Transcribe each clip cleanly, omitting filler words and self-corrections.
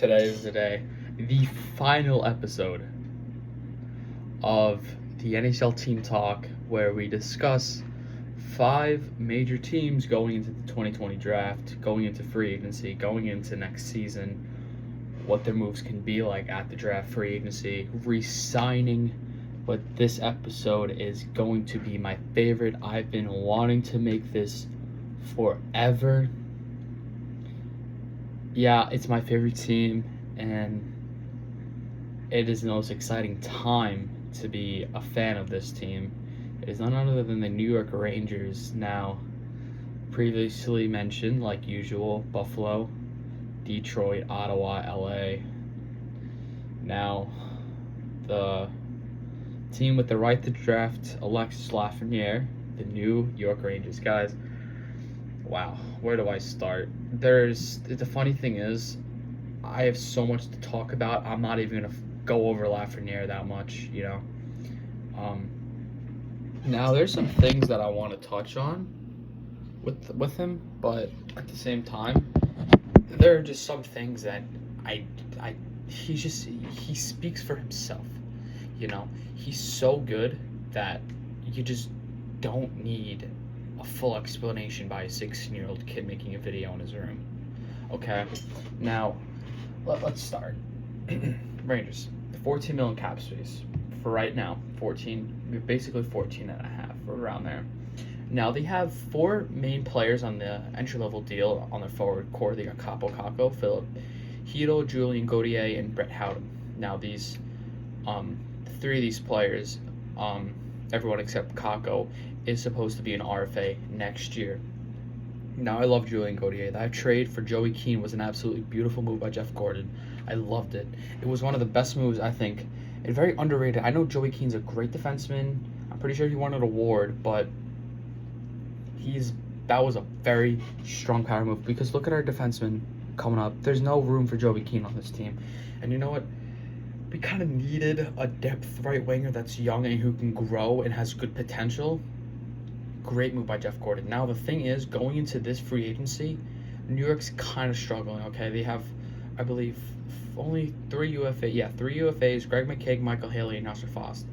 Today is the day, the final episode of the NHL Team Talk, where we discuss 5 major teams going into the 2020 draft, going into free agency, going into next season, what their moves can be like at the draft, free agency, re-signing. But this episode is going to be my favorite. I've been wanting to make this forever. Yeah, it's my favorite team, and it is the most exciting time to be a fan of this team. It is none other than the New York Rangers. Now, previously mentioned, like usual, Buffalo, Detroit, Ottawa, LA. Now, the team with the right to draft Alexis Lafreniere, the New York Rangers. Guys, wow, where do I start? The funny thing is, I have so much to talk about. I'm not even gonna go over Lafreniere that much, Now there's some things that I want to touch on with him, but at the same time, there are just some things that he speaks for himself. He's so good that you just don't need a full explanation by a 16-year-old kid making a video in his room. Okay, now let's start. Rangers, 14 million cap space for right now. 14, basically 14 and a half, or around there. Now they have 4 main players on the entry-level deal on their forward core. They got Capo Caco, Philip Hito, Julien Gauthier, and Brett Hauden. Now these 3 of these players, everyone except Caco, is supposed to be an RFA next year. Now, I love Julien Gauthier. That trade for Joey Keane was an absolutely beautiful move by Jeff Gordon. I loved it. It was one of the best moves, I think, and very underrated. I know Joey Keane's a great defenseman. I'm pretty sure he won an award, but that was a very strong power move, because look at our defensemen coming up. There's no room for Joey Keane on this team. And you know what? We kind of needed a depth right winger that's young and who can grow and has good potential. Great move by Jeff Gordon. Now, the thing is, going into this free agency, New York's kind of struggling, okay? They have, I believe, only 3 UFAs, Greg McKegg, Michael Haley, and Nasser Fost.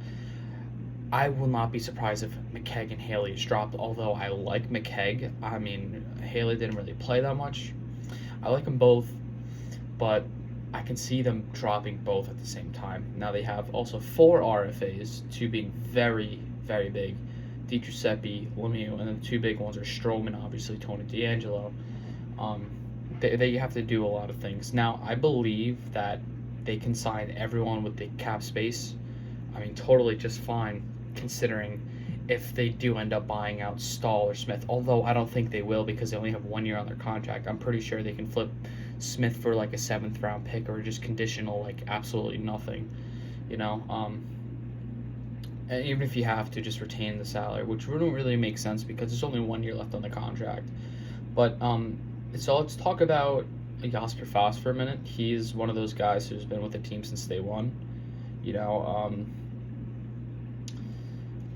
I will not be surprised if McKegg and Haley is dropped, although I like McKegg. I mean, Haley didn't really play that much. I like them both, but I can see them dropping both at the same time. Now, they have also 4 RFAs, 2 being very, very big. D Giuseppe, Lemieux, and then the 2 big ones are Stroman, obviously, Tony DeAngelo. They have to do a lot of things. Now, I believe that they can sign everyone with the cap space. I mean, totally just fine, considering if they do end up buying out Stahl or Smith, although I don't think they will, because they only have 1 year on their contract. I'm pretty sure they can flip Smith for like a 7th round pick, or just conditional, like absolutely nothing, And even if you have to just retain the salary, which wouldn't really make sense because there's only 1 year left on the contract. But so let's talk about Jesper Fast for a minute. He's one of those guys who's been with the team since day one.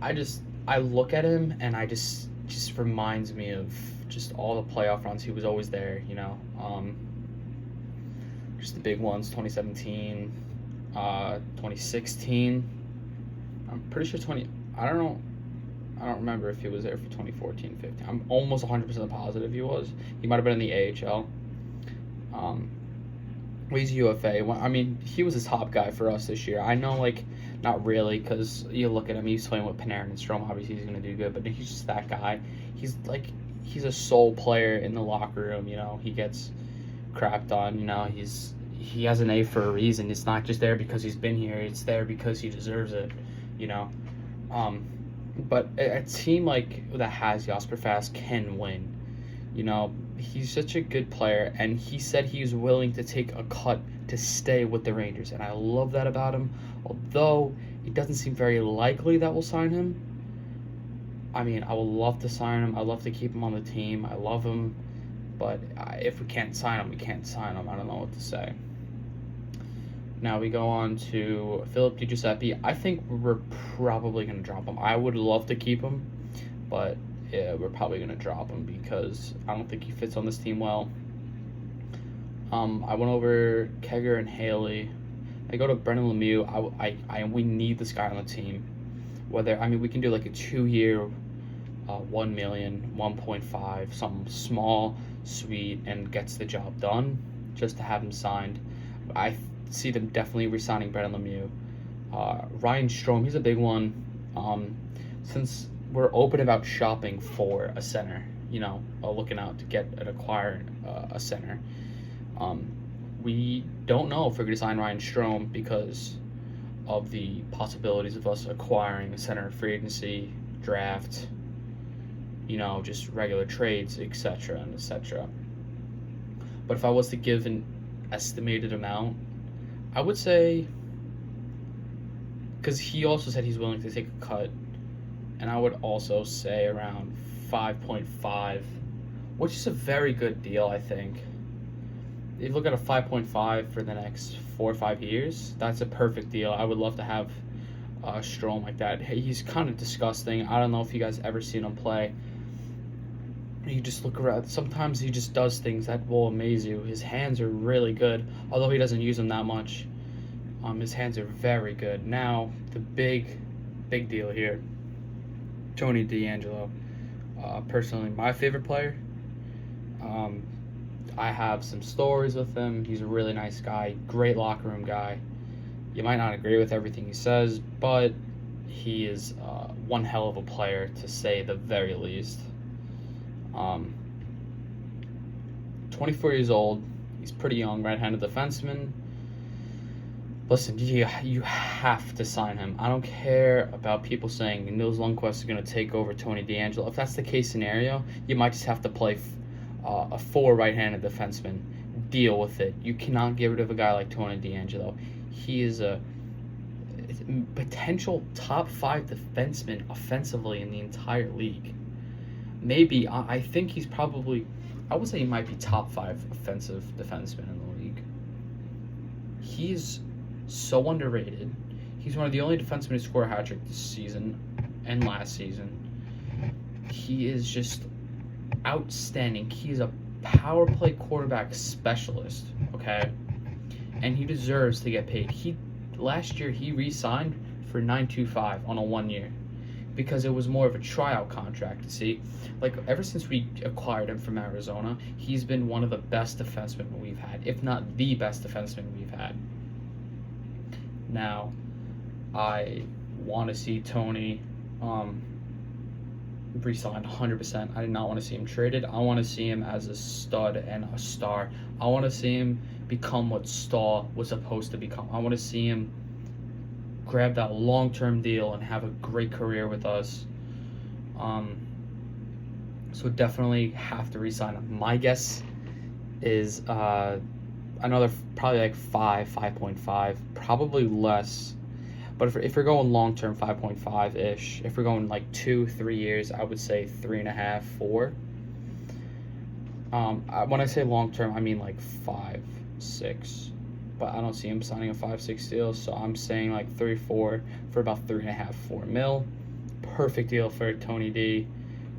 I look at him and I just reminds me of just all the playoff runs. He was always there, just the big ones, 2017, 2016. I'm pretty sure I don't remember if he was there for 2014, 15. I'm almost 100% positive he was. He might have been in the AHL. He's UFA. I mean, he was a top guy for us this year. I know, not really, because you look at him, he's playing with Panarin and Strome. Obviously, he's going to do good, but he's just that guy. He's a sole player in the locker room, He gets crapped on, he has an A for a reason. It's not just there because he's been here. It's there because he deserves it, But a team that has Jesper Fast can win. He's such a good player, and he said he's willing to take a cut to stay with the Rangers, and I love that about him. Although it doesn't seem very likely that we'll sign him. I mean, I would love to sign him. I'd love to keep him on the team. I love him, but if we can't sign him, we can't sign him. I don't know what to say. Now we go on to Philip Di Giuseppe. I think we're probably going to drop him. I would love to keep him, but yeah, we're probably going to drop him because I don't think he fits on this team well. I went over Kegger and Haley. I go to Brendan Lemieux. We need this guy on the team. We can do like a 2-year, 1 million, 1.5, something small, sweet, and gets the job done. Just to have him signed. I see them definitely re-signing Brendan Lemieux. Ryan Strome, he's a big one. Since we're open about shopping for a center, looking out to get and acquire a center. We don't know if we're going to sign Ryan Strome because of the possibilities of us acquiring a center free agency, draft, just regular trades, etc. and etc. But if I was to give an estimated amount, I would say, because he also said he's willing to take a cut, and I would also say around 5.5, which is a very good deal, I think. If you look at a 5.5 for the next 4 or 5 years, that's a perfect deal. I would love to have Strome like that. Hey, he's kind of disgusting. I don't know if you guys ever seen him play. You just look around. Sometimes he just does things that will amaze you. His hands are really good, although he doesn't use them that much. His hands are very good. Now, the big deal here, Tony DeAngelo. Personally, my favorite player. I have some stories with him. He's a really nice guy, great locker room guy. You might not agree with everything he says, but he is one hell of a player, to say the very least. 24 years old. He's pretty young, right-handed defenseman. Listen, you have to sign him. I don't care about people saying Nils Lundqvist is going to take over Tony DeAngelo. If that's the case scenario, you might just have to play a 4 right-handed defenseman. Deal with it. You cannot get rid of a guy like Tony DeAngelo. He is a potential top 5 defenseman offensively in the entire league. Maybe, I think he's probably, I would say he might be top 5 offensive defenseman in the league. He's so underrated. He's one of the only defensemen to score a hat trick this season and last season. He is just outstanding. He's a power play quarterback specialist, okay? And he deserves to get paid. Last year he re-signed for $925 on a 1 year because it was more of a tryout contract. See, like ever since we acquired him from Arizona, he's been one of the best defensemen we've had, if not the best defenseman we've had. Now, I want to see Tony re-signed 100%. I did not want to see him traded. I want to see him as a stud and a star. I want to see him become what Stahl was supposed to become. I want to see him grab that long-term deal and have a great career with us. So definitely have to re-sign him. My guess is another probably like 5.5, probably less. But if we're going long-term, 5.5-ish. If we're going like 2-3 years, I would say 3.5, 4. When I say long-term, I mean like 5, 6. But I don't see him signing a 5-6 deal, so I'm saying like 3-4 for about 3.5, 4 mil. Perfect deal for Tony D.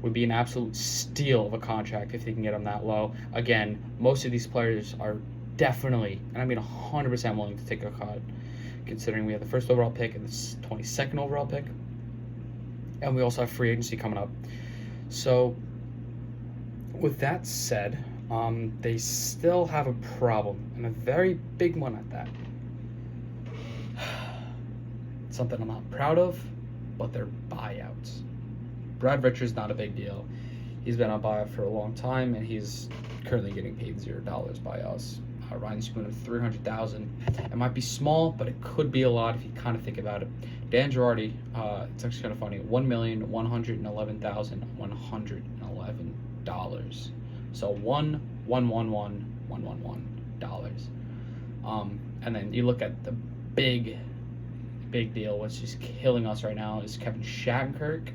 Would be an absolute steal of a contract if they can get him that low. Again, most of these players are definitely, and I mean 100% willing to take a cut, considering we have the first overall pick and the 22nd overall pick, and we also have free agency coming up. So, with that said, they still have a problem, and a very big one at that. Something I'm not proud of, but they're buyouts. Brad Richards, not a big deal. He's been on buyout for a long time, and he's currently getting paid $0 by us. Ryan Spoon of $300,000. It might be small, but it could be a lot if you kind of think about it. Dan Girardi, it's actually kind of funny. $1,111,111. So $1,111,111. And then you look at the big deal, what's just killing us right now is Kevin Shattenkirk.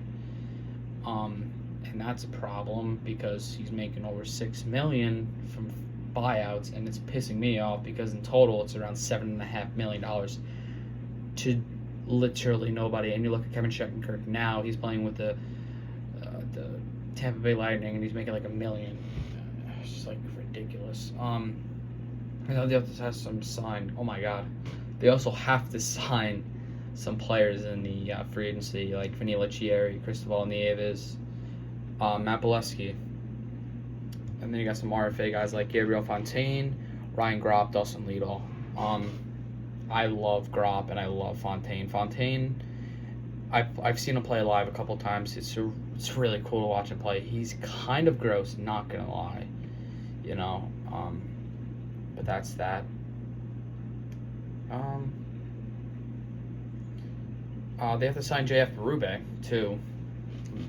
And that's a problem because he's making over $6 million from buyouts, and it's pissing me off because in total it's around $7.5 million to literally nobody. And you look at Kevin Shattenkirk now; he's playing with the Tampa Bay Lightning, and he's making like $1 million. It's just like ridiculous. I know they have to have some sign. Oh my god. They also have to sign some players in the free agency, like Vanilla Chieri, Cristobal Nieves, Matt Bolesky. And then you got some RFA guys like Gabriel Fontaine, Ryan Gropp, Dustin Liedel. I love Gropp and I love Fontaine. Fontaine, I've seen him play live a couple times. It's really cool to watch him play. He's kind of gross, not gonna lie, you know. But that's that. They have to sign JF Berube too,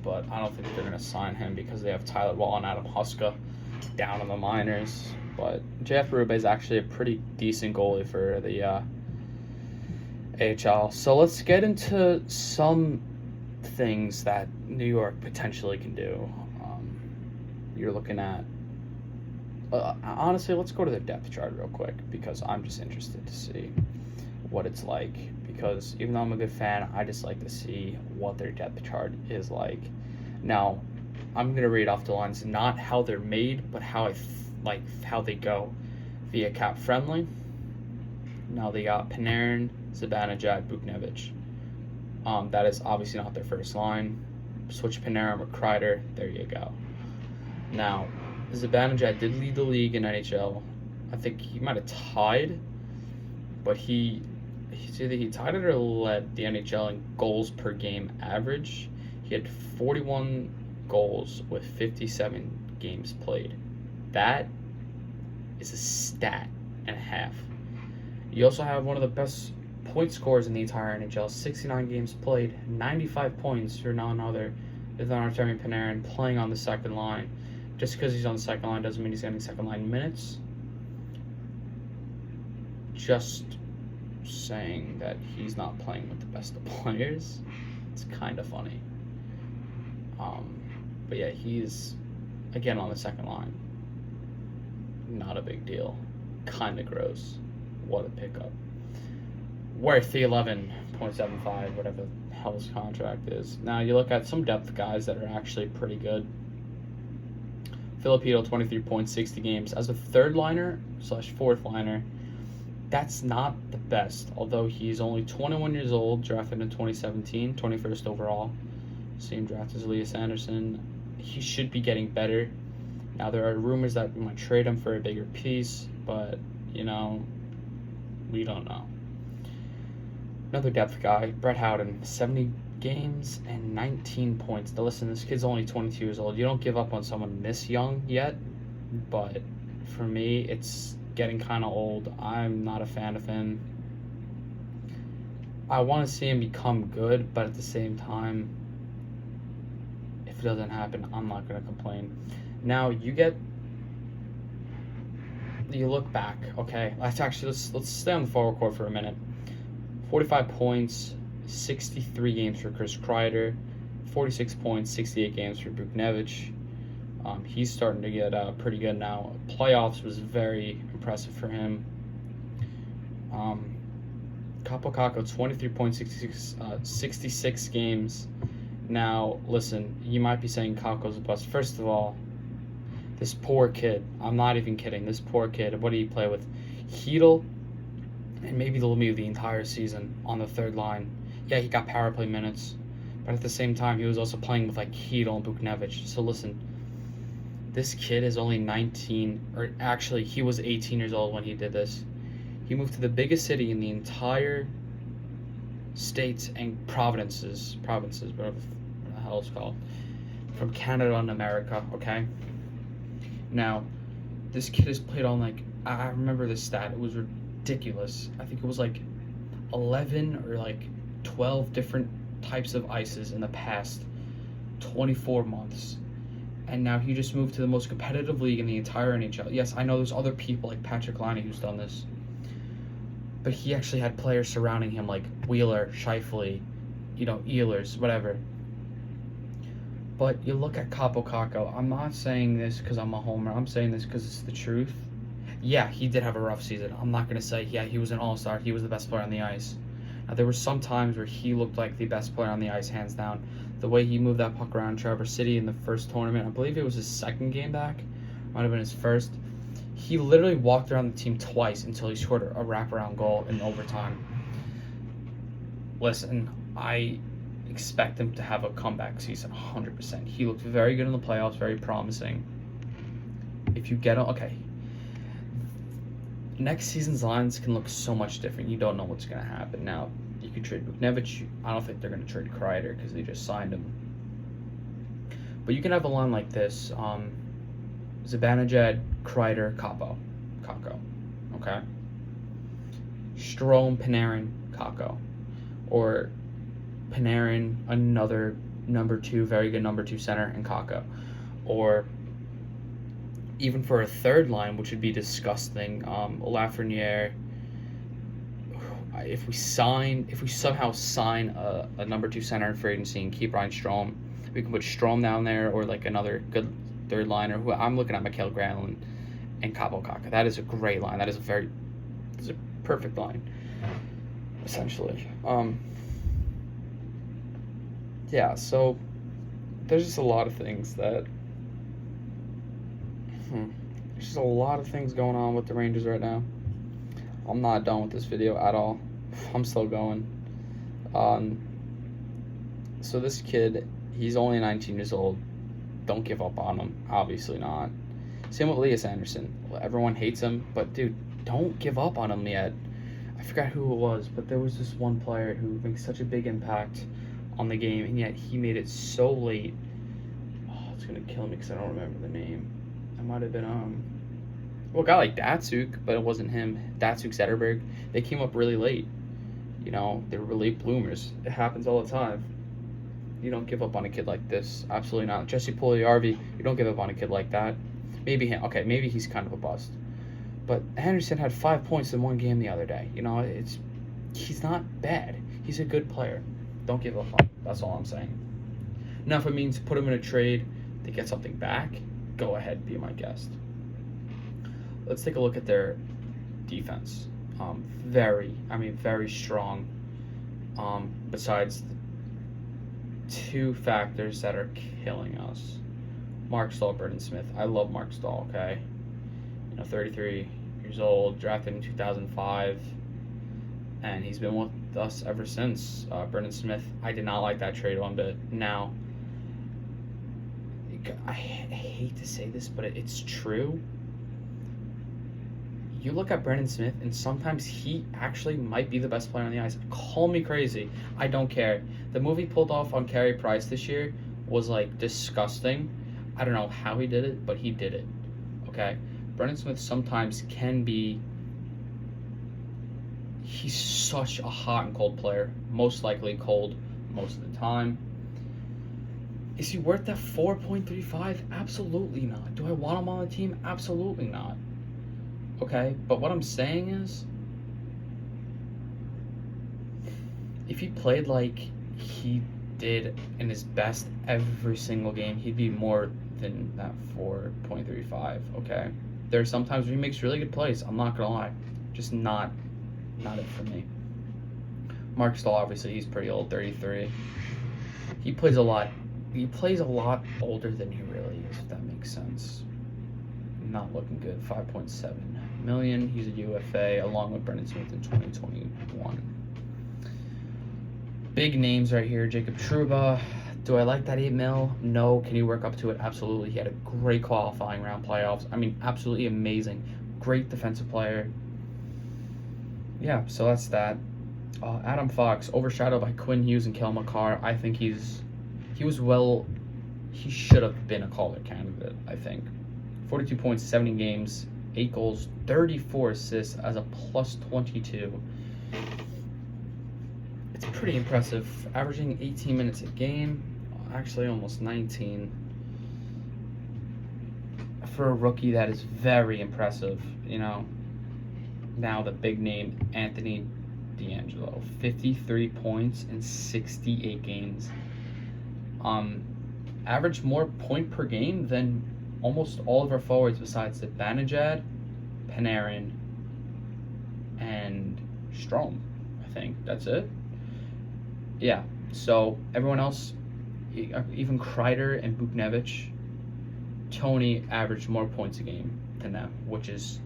but I don't think they're gonna sign him because they have Tyler Wall and Adam Huska down in the minors. But JF Berube is actually a pretty decent goalie for the AHL. So let's get into some things that New York potentially can do. You're looking at honestly, let's go to their depth chart real quick because I'm just interested to see what it's like. Because even though I'm a good fan, I just like to see what their depth chart is like. Now, I'm gonna read off the lines, not how they're made, but how how they go via cap friendly. Now they got Panarin, Zibanejad, Buchnevich. That is obviously not their first line. Switch Panarin with Kreider. There you go. Now, Zibanejad did lead the league in NHL. I think he might have tied, but it's either he tied it or led the NHL in goals per game average. He had 41 goals with 57 games played. That is a stat and a half. You also have one of the best point scorers in the entire NHL, 69 games played, 95 points for none other than Artemi Panarin playing on the second line. Just because he's on the second line doesn't mean he's getting second line minutes. Just saying that he's not playing with the best of players. It's kind of funny. But yeah, he's again on the second line. Not a big deal. Kind of gross. What a pickup. Worth the 11.75, whatever the hell his contract is. Now you look at some depth guys that are actually pretty good. Filipino, 23 points, 60 games. As a third liner / fourth liner, that's not the best. Although he's only 21 years old, drafted in 2017, 21st overall. Same draft as Elias Anderson. He should be getting better. Now there are rumors that we might trade him for a bigger piece, but you know, we don't know. Another depth guy, Brett Hauden, 70 games and 19 points. Now listen, this kid's only 22 years old. You don't give up on someone this young yet, but for me, it's getting kind of old. I'm not a fan of him. I want to see him become good, but at the same time, if it doesn't happen, I'm not going to complain. Now, you look back, okay? Let's stay on the forward court for a minute. 45 points, 63 games for Chris Kreider, 46 points, 68 games for Buchnevich. He's starting to get pretty good now. Playoffs was very impressive for him. Kaapo Kakko, 23 points, 66 games. Now, listen, you might be saying Kakko's a bust. First of all, this poor kid, I'm not even kidding, this poor kid, what did he play with? Hedel and maybe Lemieux the entire season on the third line. Yeah, he got power play minutes, but at the same time, he was also playing with like Hedel and Buchnevich. So listen, this kid is only 19, or actually, he was 18 years old when he did this. He moved to the biggest city in the entire states and provinces, whatever the hell it's called, from Canada and America, okay? Now, this kid has played on like, I remember this stat, it was ridiculous. I think it was like 11 or like 12 different types of ices in the past 24 months. And now he just moved to the most competitive league in the entire NHL. Yes, I know there's other people like Patrick Laine who's done this. But he actually had players surrounding him like Wheeler, Scheifele, Ehlers, whatever. But you look at Kaapo Kakko. I'm not saying this because I'm a homer. I'm saying this because it's the truth. Yeah, he did have a rough season. I'm not going to say, yeah, he was an all-star. He was the best player on the ice. Now, there were some times where he looked like the best player on the ice, hands down. The way he moved that puck around Traverse City in the first tournament, I believe it was his second game back. Might have been his first. He literally walked around the team twice until he scored a wraparound goal in overtime. Listen, I expect him to have a comeback season 100%. He looked very good in the playoffs, very promising. If you get him, okay. Next season's lines can look so much different. You don't know what's going to happen. Now, you could trade Buchnevich. I don't think they're going to trade Kreider because they just signed him. But you can have a line like this. Zibanejad, Kreider, Kako. Okay? Strome, Panarin, Kako. Or Panarin, another number 2, very good number 2 center, and Kako. Or even for a third line, which would be disgusting, Lafreniere. If we somehow sign a number 2 center in free agency and keep Ryan Strome, we can put Strome down there or like another good third liner. Who I'm looking at Mikael Granlund and Kaka. That is a great line. That is a perfect line, essentially. Yeah. So there's just a lot of things that. There's just a lot of things going on with the Rangers right now. I'm not done with this video at all. I'm still going. So this kid, he's only 19 years old. Don't give up on him. Obviously not. Same with Elias Anderson. Everyone hates him, but dude, don't give up on him yet. I forgot who it was, but there was this one player who makes such a big impact on the game, and yet he made it so late. Oh, it's gonna kill me because I don't remember the name. It might have been a guy like Datsuk, but it wasn't him. Datsuk Zetterberg. They came up really late. You know, they were late bloomers. It happens all the time. You don't give up on a kid like this. Absolutely not. Jesse Puljujärvi, you don't give up on a kid like that. Maybe him. Okay, maybe he's kind of a bust. But Henderson had 5 points in one game the other day. You know, he's not bad. He's a good player. Don't give up on him. That's all I'm saying. Now, if it means put him in a trade to get something back, go ahead, be my guest. Let's take a look at their defense. Very strong. Besides the 2 factors that are killing us. Mark Stahl, Brendan Smith. I love Mark Stahl, okay? 33 years old, drafted in 2005, and he's been with us ever since. Brendan Smith, I did not like that trade one bit. Now, I hate to say this, but it's true. You look at Brendan Smith, and sometimes he actually might be the best player on the ice. Call me crazy. I don't care. The move he pulled off on Carey Price this year was, disgusting. I don't know how he did it, but he did it. Okay? Brendan Smith sometimes can be... He's such a hot and cold player. Most likely cold most of the time. Is he worth that 4.35? Absolutely not. Do I want him on the team? Absolutely not. Okay, but what I'm saying is, if he played like he did in his best every single game, he'd be more than that 4.35, okay? There are some times where he makes really good plays, I'm not gonna lie. Just not it for me. Mark Stahl, obviously, he's pretty old, 33. He plays a lot older than he really is, if that makes sense. Not looking good. 5.7 million. He's a UFA along with Brendan Smith in 2021. Big names right here. Jacob Trouba. Do I like that 8 mil? No. Can he work up to it? Absolutely. He had a great qualifying round playoffs. I mean, absolutely amazing. Great defensive player. Yeah, so that's that. Adam Fox, overshadowed by Quinn Hughes and Kel McCarr. I think he should have been a Calder candidate, I think. 42 points, 70 games, 8 goals, 34 assists as a plus 22. It's pretty impressive. Averaging 18 minutes a game, actually almost 19. For a rookie, that is very impressive, Now the big name, Anthony DeAngelo, 53 points in 68 games. Averaged more point per game than almost all of our forwards besides Zibanejad, Panarin, and Strome. I think that's it. Yeah, so everyone else, even Kreider and Buchnevich, Tony averaged more points a game. than them, which is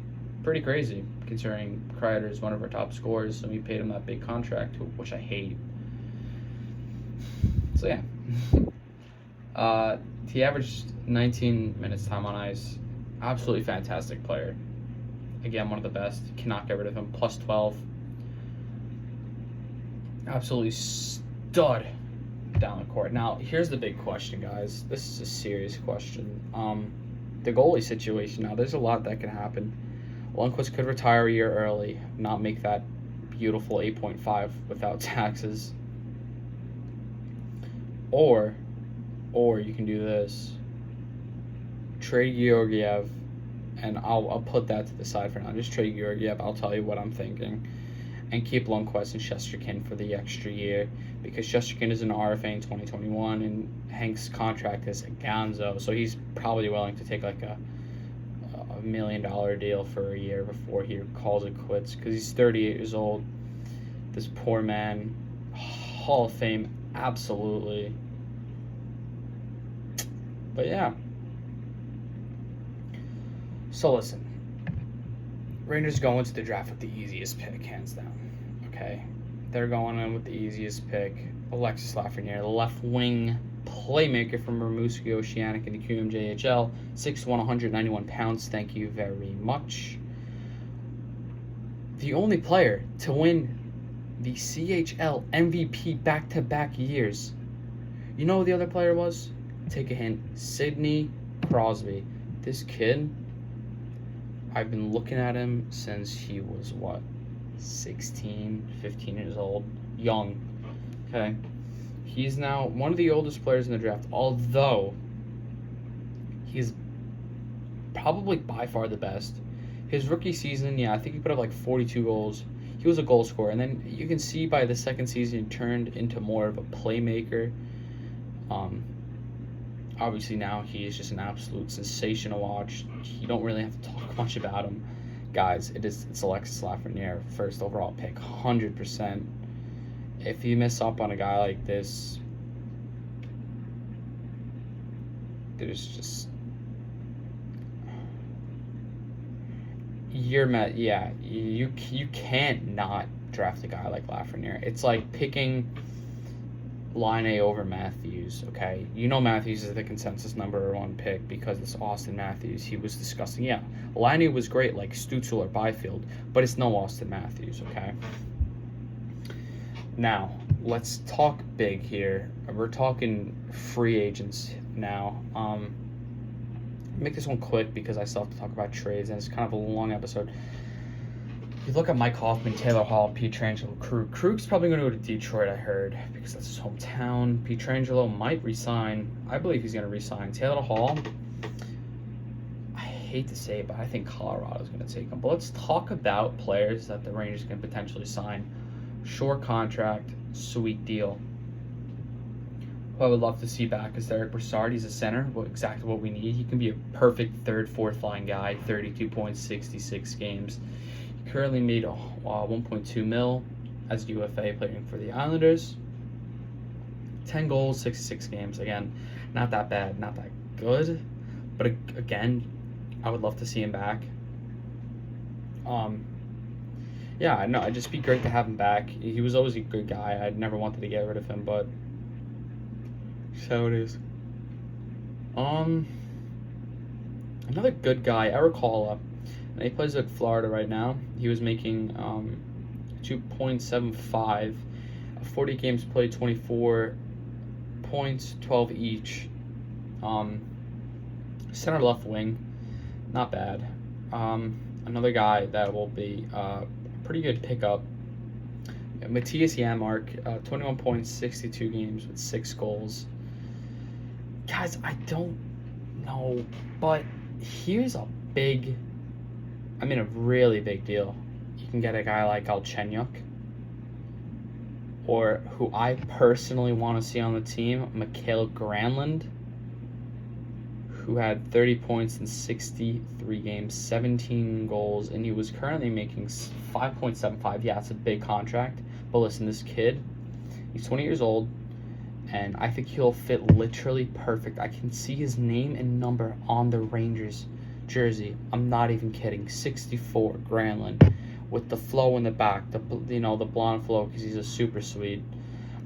pretty crazy considering Kreider is one of our top scorers, and we paid him that big contract, which I hate. So yeah, he averaged 19 minutes time on ice. Absolutely fantastic player. Again, one of the best. Cannot get rid of him. Plus 12. Absolutely stud down the court. Now, here's the big question, guys. This is a serious question. The goalie situation. Now, there's a lot that can happen. Lundqvist could retire a year early, not make that beautiful 8.5 without taxes. Or you can do this. Trade Georgiev, and I'll put that to the side for now. Just trade Georgiev. I'll tell you what I'm thinking. And keep Lundqvist and Shesterkin for the extra year, because Shesterkin is an RFA in 2021 and Hank's contract is a Gonzo, so he's probably willing to take like a $1 million deal for a year before he calls it quits, because he's 38 years old. This poor man, Hall of Fame, absolutely. But yeah. So listen. Rangers go into the draft with the easiest pick, hands down. Okay? They're going in with the easiest pick. Alexis Lafreniere, the left wing playmaker from Rimouski Oceanic in the QMJHL. 6'1", 191 pounds. Thank you very much. The only player to win the CHL MVP back-to-back years. You know who the other player was? Take a hint. Sidney Crosby. This kid, I've been looking at him since he was, 16, 15 years old. Young. Okay? He's now one of the oldest players in the draft, although he's probably by far the best. His rookie season, I think he put up like 42 goals. He was a goal scorer, and then you can see by the second season he turned into more of a playmaker. Obviously now he is just an absolute sensation to watch. You don't really have to talk much about him. Guys, it's Alexis Lafreniere, first overall pick, 100%. If you miss up on a guy like this, there's just... You can't not draft a guy like Lafreniere. It's like picking Line over Matthews, okay? You know Matthews is the consensus #1 pick because it's Austin Matthews. He was disgusting. Yeah, Line was great, like Stutzel or Byfield, but it's no Austin Matthews, okay? Now, let's talk big here. We're talking free agents now. Make this one quick because I still have to talk about trades, and it's kind of a long episode. You look at Mike Hoffman, Taylor Hall, Pietrangelo, Krug. Krug's probably going to go to Detroit, I heard, because that's his hometown. Pietrangelo might resign. I believe he's going to resign. Taylor Hall, I hate to say it, but I think Colorado's going to take him. But let's talk about players that the Rangers can potentially sign. Short contract, sweet deal. Who I would love to see back is Derek Brassard. He's a center, exactly what we need. He can be a perfect third, fourth line guy, 32 points, 66 games. Currently made 1.2 mil as UFA playing for the Islanders. 10 goals, 66 games. Again, not that bad, not that good. But again, I would love to see him back. Yeah, no, it'd just be great to have him back. He was always a good guy. I'd never wanted to get rid of him, but so it is. Another good guy, Eric Halla. And he plays at Florida right now. He was making 2.75, 40 games played, 24 points, 12 each. Center left wing, not bad. Another guy that will be a pretty good pickup, Matthias Janmark, 21 points, 62 games with 6 goals. Guys, I don't know, but here's a really big deal. You can get a guy like Galchenyuk, or who I personally want to see on the team, Mikael Granlund, who had 30 points in 63 games, 17 goals, and he was currently making 5.75. Yeah, it's a big contract. But listen, this kid, he's 20 years old, and I think he'll fit literally perfect. I can see his name and number on the Rangers jersey. I'm not even kidding. 64 Granlund with the flow in the back, the blonde flow because he's a super Swede.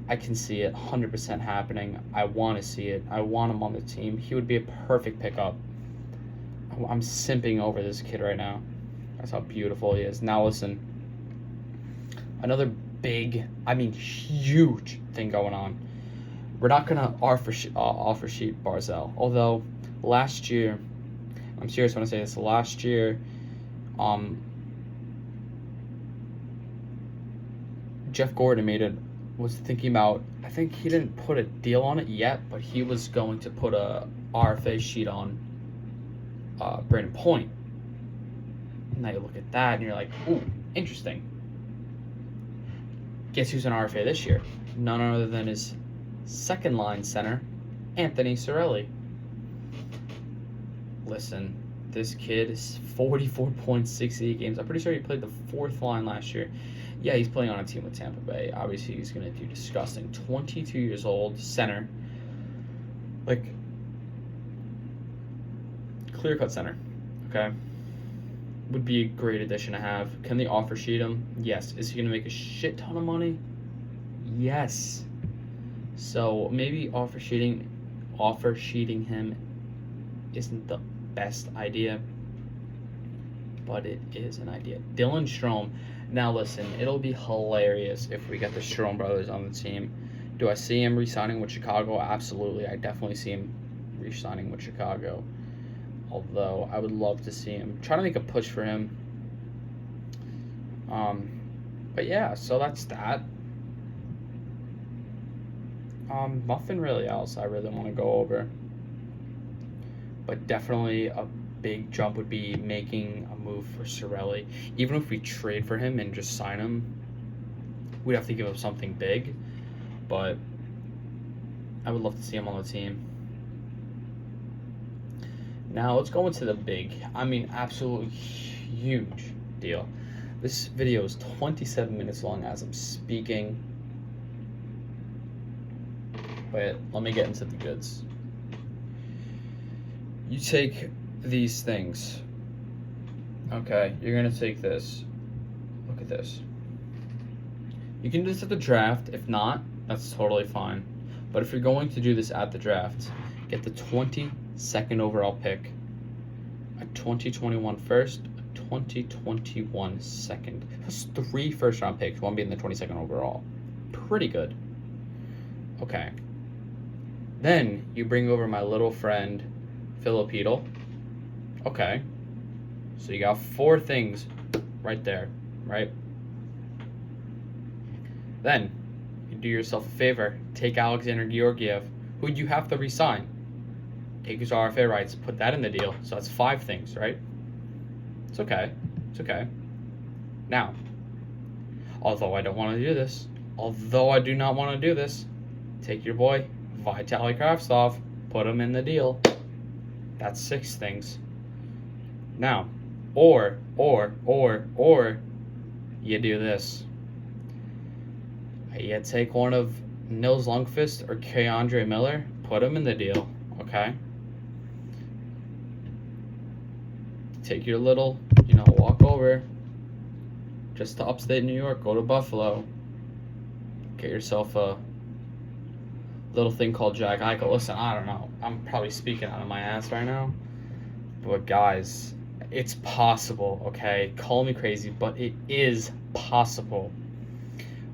I can see it 100% happening. I want to see it. I want him on the team. He would be a perfect pickup. I'm simping over this kid right now. That's how beautiful he is. Now listen, another big, huge thing going on. We're not going to offer sheet Barzal. Although last year, I'm serious when I say this, last year, Jeff Gordon was thinking about, I think he didn't put a deal on it yet, but he was going to put a RFA sheet on Brandon Point. Now you look at that and you're like, ooh, interesting. Guess who's an RFA this year? None other than his second line center, Anthony Cirelli. Listen, this kid is 44.68 games. I'm pretty sure he played the fourth line last year. Yeah, he's playing on a team with Tampa Bay. Obviously, he's going to do disgusting. 22 years old, center. Like, clear-cut center, okay? Would be a great addition to have. Can they offer sheet him? Yes. Is he going to make a shit ton of money? Yes. So, maybe offer sheeting him isn't the best idea, but it is an idea. Dylan Strome. Now listen, it'll be hilarious if we get the Strome brothers on the team. Do I see him re-signing with Chicago? Absolutely. I definitely see him re-signing with Chicago. Although I would love to see him. Try to make a push for him. But yeah, so that's that. Nothing really else I really want to go over. But definitely a big jump would be making a move for Cirelli. Even if we trade for him and just sign him, we'd have to give up something big. But I would love to see him on the team. Now let's go into the big, absolutely huge deal. This video is 27 minutes long as I'm speaking. But let me get into the goods. You take these things. Okay, you're going to take this. Look at this. You can do this at the draft. If not, that's totally fine. But if you're going to do this at the draft, get the 22nd overall pick, a 2021 first, a 2021 second. That's 3 first-round picks, one being the 22nd overall. Pretty good. Okay. Then you bring over my little friend, Filipino. Okay. So you got 4 things right there, right? Then you do yourself a favor. Take Alexander Georgiev, who you have to re-sign. Take his RFA rights, put that in the deal. So that's 5 things, right? It's okay. It's okay. Now, although I don't want to do this, take your boy, Vitaly Kravtsov, put him in the deal. That's 6 things. Now, or you do this. You take one of Nils Lundqvist or Keandre Miller, put him in the deal, okay? Take your little, walk over just to upstate New York, go to Buffalo, get yourself a little thing called Jack Eichel. Listen, I don't know. I'm probably speaking out of my ass right now. But guys, it's possible, okay? Call me crazy, but it is possible.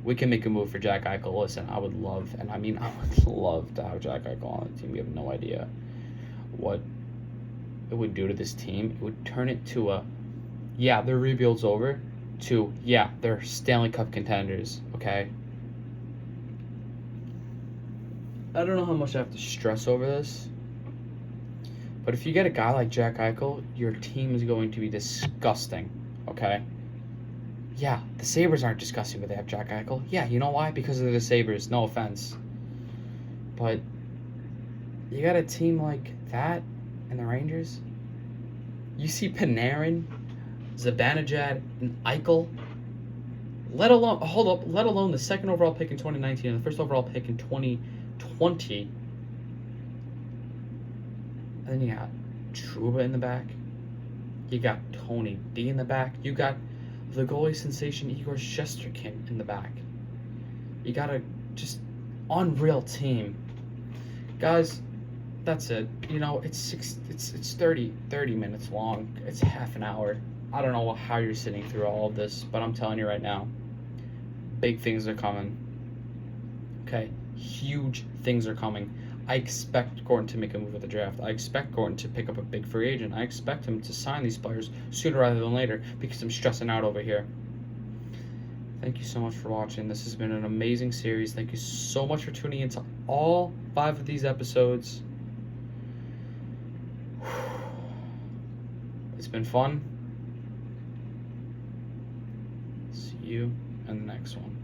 We can make a move for Jack Eichel. Listen, I would love to have Jack Eichel on the team. We have no idea what it would do to this team. It would turn it to their rebuild's over, to, they're Stanley Cup contenders, okay? I don't know how much I have to stress over this, but if you get a guy like Jack Eichel, your team is going to be disgusting, okay? Yeah, the Sabres aren't disgusting, but they have Jack Eichel. Yeah, you know why? Because they're the Sabres, no offense. But you got a team like that and the Rangers? You see Panarin, Zibanejad, and Eichel? Let alone the 2nd overall pick in 2019 and the 1st overall pick in 2020. And then you got Trouba in the back. You got Tony D in the back. You got the goalie sensation Igor Shesterkin in the back. You got a just unreal team. Guys, that's it. You know, it's 30 minutes long. It's half an hour. I don't know how you're sitting through all of this, but I'm telling you right now, big things are coming. Okay? Huge things are coming. I expect Gordon to make a move at the draft. I expect Gordon to pick up a big free agent. I expect him to sign these players sooner rather than later because I'm stressing out over here. Thank you so much for watching. This has been an amazing series. Thank you so much for tuning into all 5 of these episodes. It's been fun. See you in the next one.